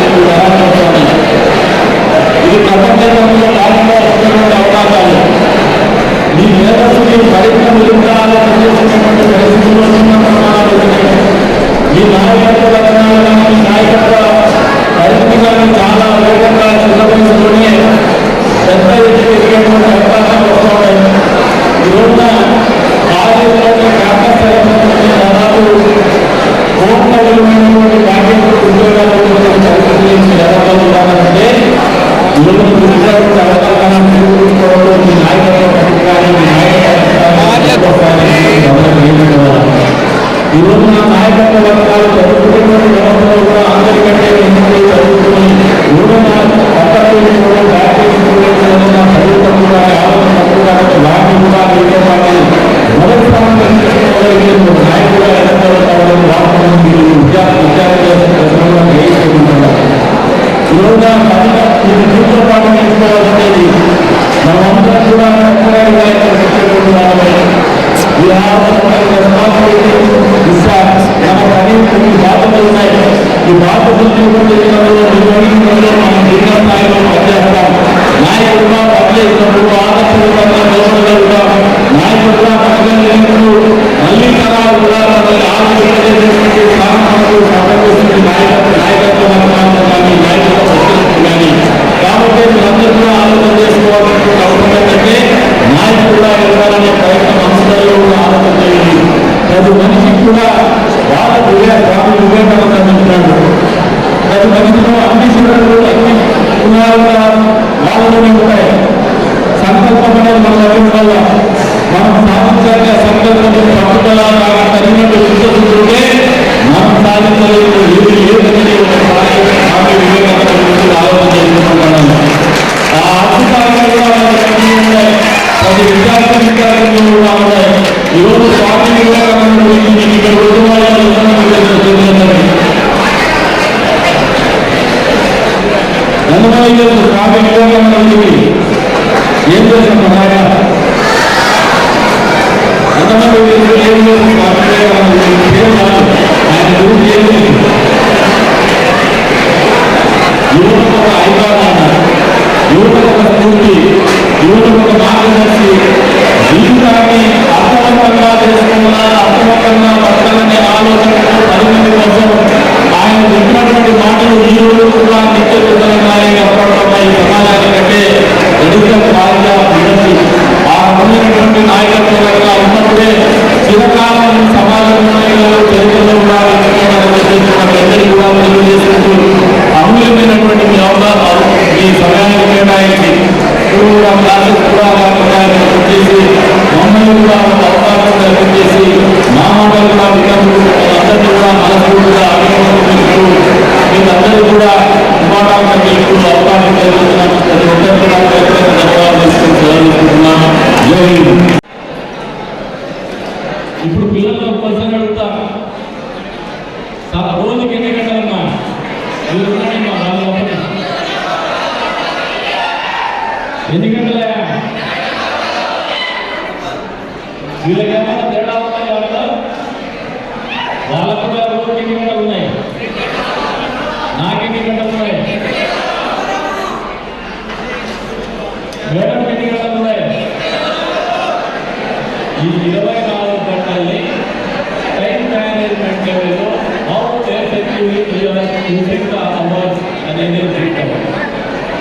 S9: ఇది ప్రపంచంలో కాలంలో వస్తున్నటువంటి అవకాశాలు మీ మేధస్సుని మరింత మెరుగుదల చేసినటువంటి పరిస్థితుల్లో ఈ నాయకత్వ లక్షణాలు కానీ నాయకత్వ పరిస్థితి కానీ చాలా వేగంగా చిన్నతనంలోనే పెద్ద ఎదిగేటువంటి అవకాశాలు వస్తున్నాయి. ఈ రోజున కాలేజీలోని క్యాంపస్ అయినటువంటి దాదాపు కోట్ల విలువైనటువంటి ప్యాకేజ్ ఉద్యోగాలు జరగాలంటే ఈ రోజు ఉద్యోగ అవకాశాలను మెరుగుపరుచుకోవడంలో మీ నాయకత్వ ఈ రోజు నా నాయకత్వ వర్గాలు చదువుకునేటువంటి వ్యవస్థలో కూడా అందరికంటే ఎందుకు చదువుకుని చదువుతాం కూడా ఆలోచన వాటిని కూడా మీతో పాటు మొదటి స్థానంలో నాయకులుగా ఎన్నుకోవడం వాటిని విద్యార్థులు వేసుకుంటున్నారు. ఈ రోజున దీంతో పాటు నేర్చుకోవాల్సింది మనమందరం కూడా బాధ్యతలు ఉన్నాయి. ఈ బాధ్యతలు నిర్వహించడంలో మనం జిల్లా స్థాయిలో పనిచేస్తాం. నాయకుడుగా పనిచేసినప్పుడు ఆదర్శంగా నాయకుడుగా పనిచేసినప్పుడు మళ్ళీ తరాలు కూడా ఆలోచించేటువంటి నాయకత్వం కానీ కానీ కాబట్టి మీరందరూ కూడా ఆలోచన చేసుకోవాల్సినటువంటి అవసరం ఏంటంటే నాయకుడుగా వెళ్ళాలనే ప్రయత్నం అందరిలో కూడా ఆలోచన చేయండి. ప్రతి మనిషికి కూడా స్వామి వివేకానంద అంటున్నాడు, ప్రతి మనిషిలో అన్ని శివుడు అన్ని గుణాలు వాళ్ళలోనే ఉంటాయి. సంకల్పం అనేది మన దగ్గర వల్ల మనం సాధించాలి. ఆ సంకల్పం పట్టుదల తగినట్టు విశ్వసించుంటే మనం సాధించలేదు ఏదనేది స్వామి వివేకానంద గురించి ఆలోచన చేసుకుంటున్నాను. ఆ అద్భుతాలు కూడా ప్రతి విద్యార్థులు కూడా ఉన్నాయి. ఈరోజు స్వామి వివేకానంద గురించి ఇక్కడ స్వామి వివేకానంద గురించి ఏం చేశాం ఆయన ఎంతమంది ఏం లేదు. స్వామి వివేకానంద ఆయన గురించి ఏం లేదు. యువతకు ఒక ఐకాన్ అన్నారు, యువతకు ఒక స్ఫూర్తి, యువతకు ఒక మార్గదర్శి. జీవితాన్ని అర్థవంతంగా చేసుకోవాలా, అర్థవంతంగా బతకాలనే ఆలోచనతో 10 మంది కోసం ఆయన చెప్పినటువంటి మాటలు ఈ రోజు కూడా నిత్య కృతజ్ఞతగా ఈ సమాజానికంటే ఎన్నికల బాధ్యత ఉన్నది. ఆ ఉన్నటువంటి నాయకత్వంగా ఉన్నప్పుడే చిరకాలం సమాజంలో చరిత్రలో కూడా అందరికీ కూడా తెలియజేసుకుంటూ అమూల్యమైనటువంటి మీ అవకాశాలు మీ సమయాన్ని కేటాయించి క్లాసెస్ కూడా చేసి మమ్మల్ని వీళ్ళకి ఏమైనా తేడా ఉన్నాయి వాళ్ళకు కూడా రోజుకి ఎన్ని గంటలు ఉన్నాయి, నాకెన్ని గంటలు ఉన్నాయి, మేడం ఎన్ని గంటలు ఉన్నాయి? ఈ 24 గంటల్ని టైం మేనేజ్మెంట్ లెవెల్లో హౌ ఎఫెక్టివ్లీ అవర్స్ అనేది చూస్తాం.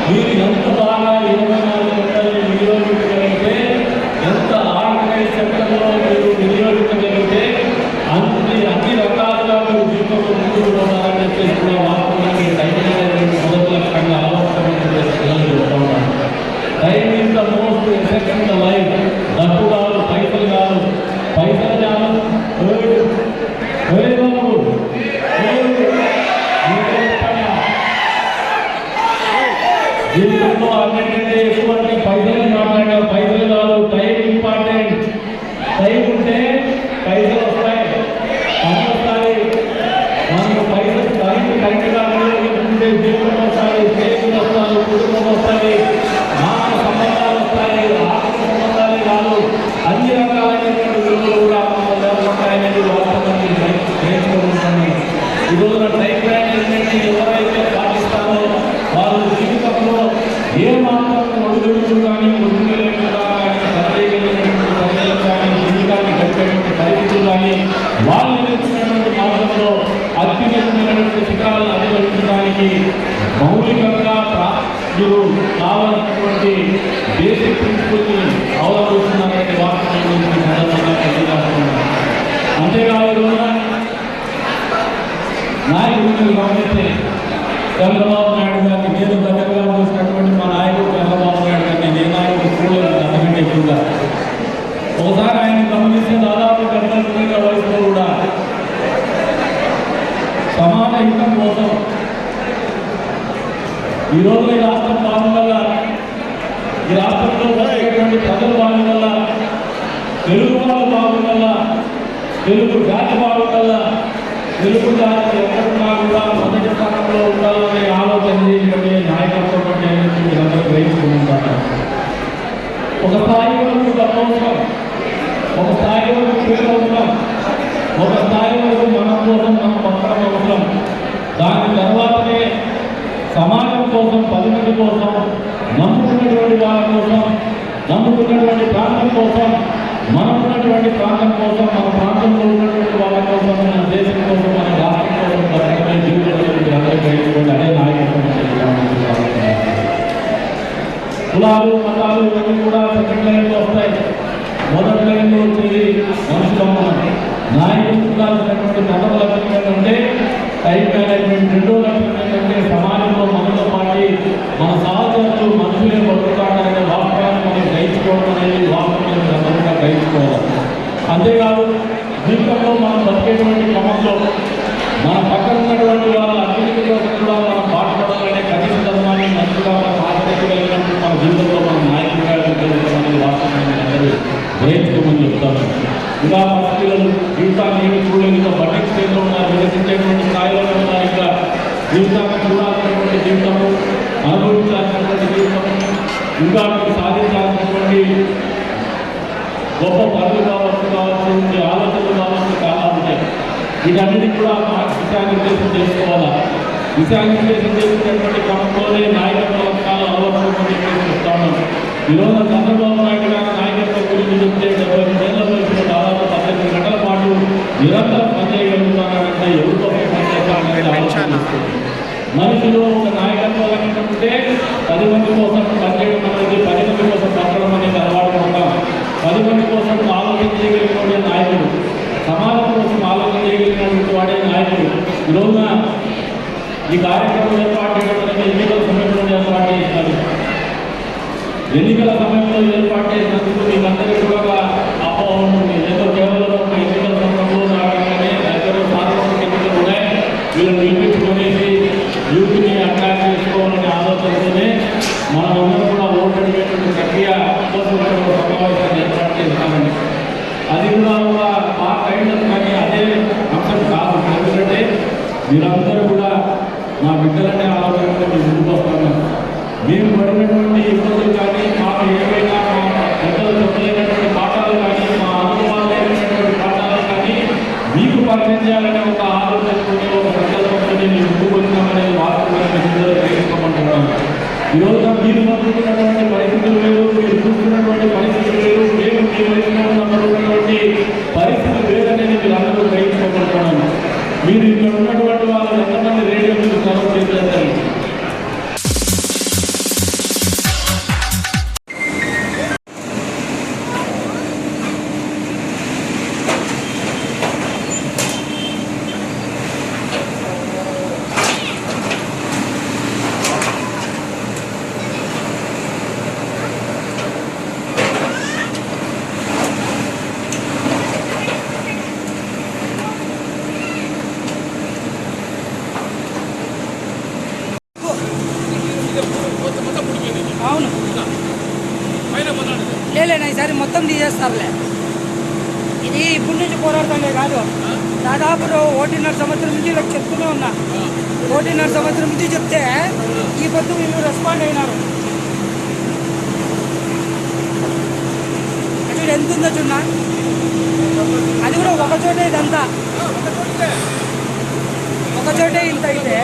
S9: మీరు ఎంత బాగా 24 గంటల్ని వినియోగించగలిగితే, ఎంత ఆర్గనైజ్ సెక్టర్లో మీరు వినియోగించగలిగితే అన్ని రకాలుగా మీరు జీవితంలో ముందుకు పోతారని చెప్పేసి కూడా వాస్తవానికి టైం మేనేజ్మెంట్ మొదటి లక్ష్యంగా ఆలోచన చెప్తా ఉన్నాను. Time is the most effect in the life. డబ్బు కాదు, పైసలు కాదు, పైసలు కాదు జీవితంలో అన్నింటికంటే ఎక్కువ పైసలు మాట్లాడారు. పైసలు కాదు, టైం ఇంపార్టెంట్. టైం ఉంటే పైసలు వస్తాయి, పని వస్తాయి. మనకు పైసలు టైం కరెక్ట్గా వినియోగించుకుంటే జీవితం వస్తాయి, స్నేహితులు వస్తారు, కుటుంబం వస్తాయి, మానవ సంబంధాలు వస్తాయి, ఆర్థిక సంబంధాలే కాదు, అన్ని రకాలైనటువంటి విలువలు కూడా ఉంటాయనేది వాస్తవాన్ని నేర్చుకుంటున్నాను. ఈ రోజున టైం మేనేజ్మెంట్ ఎవరైతే పాటిస్తారో వాళ్ళ జీవితంలో ఏ మాత్రం ఒడిదుడుకులు కానీ ఒడిదులేకుండా కానీ జీవితాన్ని గడిపేటువంటి పరిస్థితులు కానీ వాళ్ళు ఎదుర్కొన్నటువంటి మార్గంలో అత్యున్నతమైనటువంటి శిఖరాలను అధిగమించడానికి మౌలికంగా మీరు కావాల్సినటువంటి బేసిక్ ప్రిన్సిపల్ని అవలంబిస్తున్నారనే వాస్తవాన్ని సందర్భంగా తెలియజేస్తున్నాను. అంతేకాదు నాయకుడిని గమనిస్తే చంద్రబాబు నాయుడు గారిని నేను దగ్గరగా చూసినటువంటి మా నాయకుడు చంద్రబాబు నాయుడు గారిని నేను నాయకుడు చూడలేదు అంతకంటే ఎక్కువగా. ఒకసారి ఆయన గమనిస్తే దాదాపు 70 వయసులో కూడా సమాన హితం కోసం ఈ రోజు ఈ రాష్ట్రం బాగుండల్లా, ఈ రాష్ట్రంలో బతికేటువంటి ప్రజలు బాగుండల్లా, తెలుగు వాళ్ళు బాగుండల్లా, తెలుగు జాతి బాగుండల్లా, తెలుగు జాతి ఎక్కడున్నా కూడా మొదటి స్థానంలో ఉండాలనే ఆలోచన చేసినటువంటి నాయకత్వం అంటే మీరందరూ గ్రహించుకుంటారు. ఒక స్థాయి వరకు అవసరం, ఒక స్థాయి వరకు పేరు అవసరం, ఒక స్థాయి వరకు మన కోసం మనం బతకడం అవసరం. దాని తర్వాతనే సమాజం కోసం, 10 మంది కోసం, నమ్ముకున్నటువంటి వాళ్ళ కోసం, నమ్ముకున్నటువంటి ప్రాంతం కోసం, మనం ఉన్నటువంటి ప్రాంతం కోసం, మన ప్రాంతంలో ఉన్నటువంటి వాళ్ళ కోసం, మన దేశం కోసం, మన రాష్ట్రం కోసం బతకమే జీవితంలో అందరూ గ్రహించుకోండి. అదే నాయకత్వం. కులాలు, మతాలు ఇవన్నీ కూడా సెకండ్ లైన్లో వస్తాయి. మొదటి లైన్లో వచ్చేది మనుషులు. నాయకులు ఉండాల్సినటువంటి మొదటి లక్ష్యం ఏంటంటే టైం మేనేజ్మెంట్. రెండో లక్ష్యం ఏంటంటే సమాజంలో మనతో పాటు మన సహచరులు మనుషులే బతుకుతాడనే వాస్తవాన్ని మనం గ్రహించుకోవడం అనేది వాస్తవాన్ని సందర్భంగా గ్రహించుకోవాలి. అంతేకాదు జీవితంలో మనం బతికేటువంటి క్రమంలో మన పక్కన ఉన్నటువంటి వాళ్ళ అభివృద్ధి కోసం కూడా మనం పాటుపడాలనే కనీస ధర్మాన్ని మంచిగా మనం ఆచరించగలిగినప్పుడు మన జీవితంలో మనం నాయకుడిగా అనేది వాస్తవాన్ని అందరూ గ్రహించుకోమని చెప్తాను. ఇంకా పరిస్థితులు జీవితాన్ని ఏమి చూడలేదు, ఇంకా బడ్జెట్ స్టేజ్లో ఉన్నారు, వికసించేటువంటి స్థాయిలో ఉన్నారు. ఇంకా జీవితాన్ని చూడాల్సినటువంటి జీవితము, అనుభవించాల్సినటువంటి జీవితము, ఇంకా సాధించాల్సినటువంటి గొప్ప పనులు కావచ్చు, ఆలోచనలు కావచ్చు, చాలా ఉంటాయి. వీటన్నిటికి కూడా దిశానిర్దేశం చేసుకోవాలా. దిశానిర్దేశం చేసినటువంటి క్రమంలోనే నాయకత్వ లక్షణాలు అలవర్చుకోమని చెప్పేసి చెప్తాను. ఈరోజు చంద్రబాబు నాయుడు గారి నాయకత్వం గురించి చెప్తే 75 ఏళ్ల వయసులో దాదాపు 18 గంటల పాటు నిరంతరం పనిచేయగలుగుతారంటే ఎవరితో పనిచేస్తారనేది ఆలోచన. మనుషులు ఒక నాయకత్వం ఉంటే 10 మంది కోసం పనిచేయడం అనేది, 10 మంది కోసం పట్టడం అనేది అలవాటు ఉంటాం. 10 మంది కోసం ఆలోచన చేయగలిగిన నాయకుడు, సమాజం కోసం ఆలోచన చేయగలిగినటువంటి వాడే నాయకుడు. ఈరోజున ఈ కార్యక్రమం ఏర్పాటు చేయడం ఎన్నికల సమయంలో ఏర్పాటు చేసినారు. ఎన్నికల సమయంలో ఏర్పాటు చేసినందుకు మీకందరికీ కూడా అపోహ ఉంటుంది. ఏదో కేవలం ఒక ఎన్నికల సమయంలో రాగానే దగ్గర సార్వత్రిక ఎన్నికలు ఉన్నాయి, వీళ్ళని పిలిపించుకునేసి యూత్ని అట్రాక్ట్ చేసుకోవాలనే ఆలోచనతోనే మనమందరం కూడా ఓటు
S10: లేలేనా ఈసారి మొత్తం తీసేస్తారులే. ఇది ఇప్పటి నుంచి పోరాడతానే కాదు, దాదాపు 1.5 సంవత్సరం నుంచి ఇలా చెప్తూనే ఉన్నా. 1.5 సంవత్సరం నుంచి చెప్తే ఈ పొద్దు వీళ్ళు రెస్పాండ్ అయినారు. అసలు ఎంత ఉందో చూన్నా, అది కూడా ఒక చోటే, ఇదంతా ఒక చోటే ఇంత అయితే.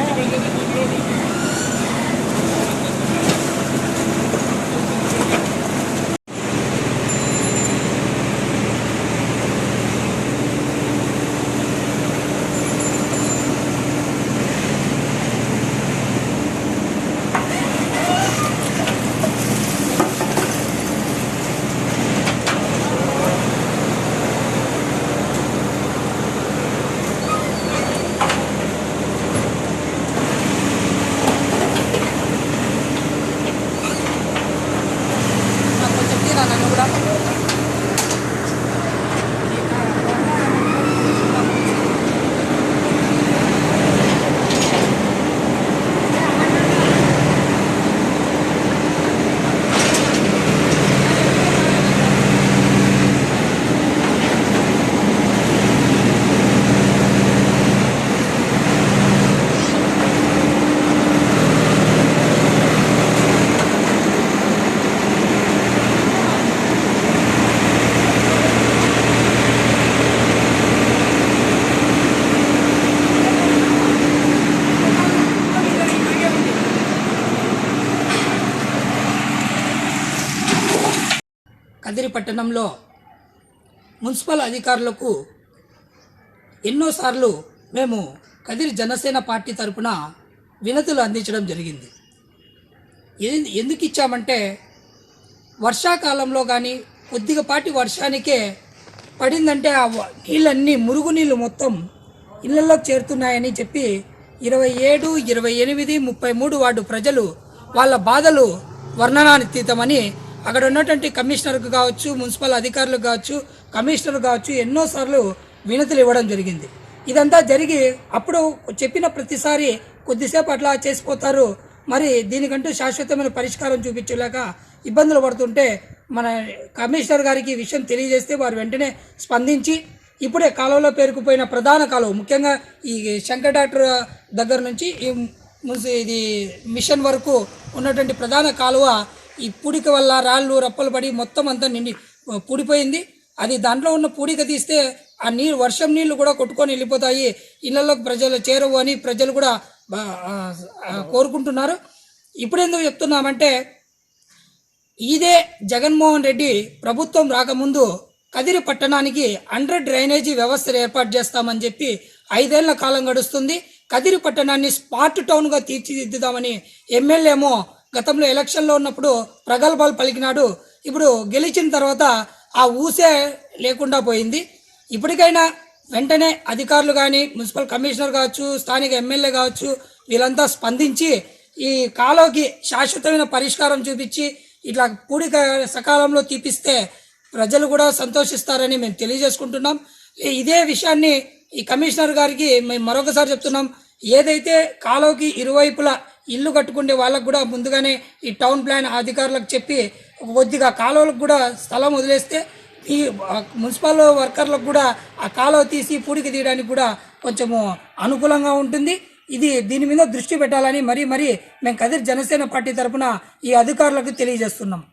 S10: కదిరి పట్టణంలో మున్సిపల్ అధికారులకు ఎన్నోసార్లు మేము కదిరి జనసేన పార్టీ తరపున వినతులు అందించడం జరిగింది. ఎందుకు ఇచ్చామంటే, వర్షాకాలంలో కానీ కొద్దిగపాటి వర్షానికే పడిందంటే ఆ నీళ్ళన్నీ, మురుగునీళ్ళు మొత్తం ఇళ్లలోకి చేరుతున్నాయని చెప్పి 27, 28, 33 వార్డు ప్రజలు వాళ్ళ బాధలు వర్ణనాతీతమని అక్కడ ఉన్నటువంటి కమిషనర్కు కావచ్చు, మున్సిపల్ అధికారులకు కావచ్చు, కమిషనర్ కావచ్చు ఎన్నోసార్లు వినతులు ఇవ్వడం జరిగింది. ఇదంతా జరిగి అప్పుడు చెప్పిన ప్రతిసారి కొద్దిసేపు అట్లా చేసిపోతారు, మరి దీనికంటూ శాశ్వతమైన పరిష్కారం చూపించలేక ఇబ్బందులు పడుతుంటే మన కమిషనర్ గారికి ఈ విషయం తెలియజేస్తే వారు వెంటనే స్పందించి ఇప్పుడే కాలువలో పేరుకుపోయిన ప్రధాన కాలువ, ముఖ్యంగా ఈ శంకర్ డాక్టర్ దగ్గర నుంచి ఇది మిషన్ వరకు ఉన్నటువంటి ప్రధాన కాలువ ఈ పూడిక వల్ల రాళ్ళు రప్పలు పడి మొత్తం అంతా నిండి పూడిపోయింది. అది దాంట్లో ఉన్న పూడిక తీస్తే ఆ నీళ్ళు, వర్షం నీళ్లు కూడా కొట్టుకొని వెళ్ళిపోతాయి, ఇళ్లలోకి ప్రజలు చేరవు అని ప్రజలు కూడా కోరుకుంటున్నారు. ఇప్పుడు ఎందుకు చెప్తున్నామంటే, ఇదే జగన్మోహన్ రెడ్డి ప్రభుత్వం రాకముందు కదిరి పట్టణానికి 100 డ్రైనేజీ వ్యవస్థను ఏర్పాటు చేస్తామని చెప్పి 5 ఏళ్ల కాలం గడుస్తుంది. కదిరి పట్టణాన్ని స్మార్ట్ టౌన్గా తీర్చిదిద్దుదామని ఎమ్మెల్యేమో గతంలో ఎలక్షన్లో ఉన్నప్పుడు ప్రగల్భాలు పలికినాడు. ఇప్పుడు గెలిచిన తర్వాత ఆ ఊసే లేకుండా పోయింది. ఇప్పటికైనా వెంటనే అధికారులు కానీ, మున్సిపల్ కమిషనర్ కావచ్చు, స్థానిక ఎమ్మెల్యే కావచ్చు, వీళ్ళంతా స్పందించి ఈ కాలువకి శాశ్వతమైన పరిష్కారం చూపించి ఇట్లా పూడిక సకాలంలో తీపిస్తే ప్రజలు కూడా సంతోషిస్తారని మేము తెలియజేసుకుంటున్నాం. ఇదే విషయాన్ని ఈ కమిషనర్ గారికి మేము మరొకసారి చెప్తున్నాం. ఏదైతే కాలువకి ఇరువైపులా ఇల్లు కట్టుకునే వాళ్ళకు కూడా ముందుగానే ఈ టౌన్ ప్లాన్ అధికారులకు చెప్పి కొద్దిగా కాలువలకు కూడా స్థలం వదిలేస్తే ఈ మున్సిపల్ వర్కర్లకు కూడా ఆ కాలువ తీసి పూడికి తీయడానికి కూడా కొంచెము అనుకూలంగా ఉంటుంది. దీని మీద దృష్టి పెట్టాలని మరీ మేము కదిరి జనసేన పార్టీ తరఫున ఈ అధికారులకు తెలియజేస్తున్నాం.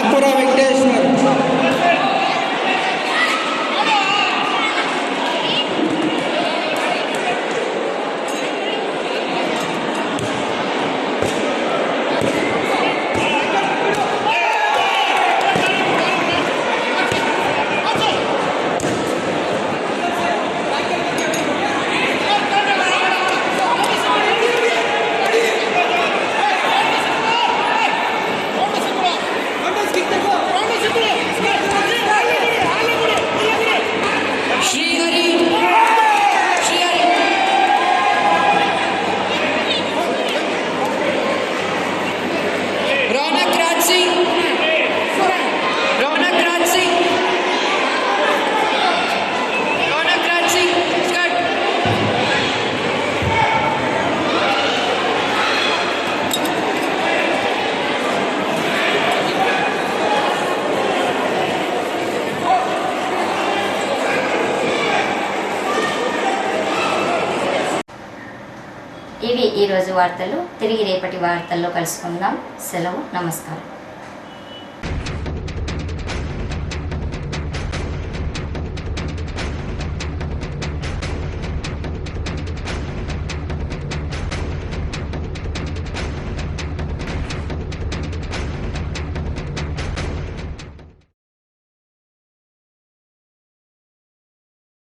S11: నాగపుర వెంకటేశ్వర్,
S1: ఇవి ఈరోజు వార్తలు. తిరిగి రేపటి వార్తల్లో కలుసుకుందాం. సెలవు. నమస్కారం.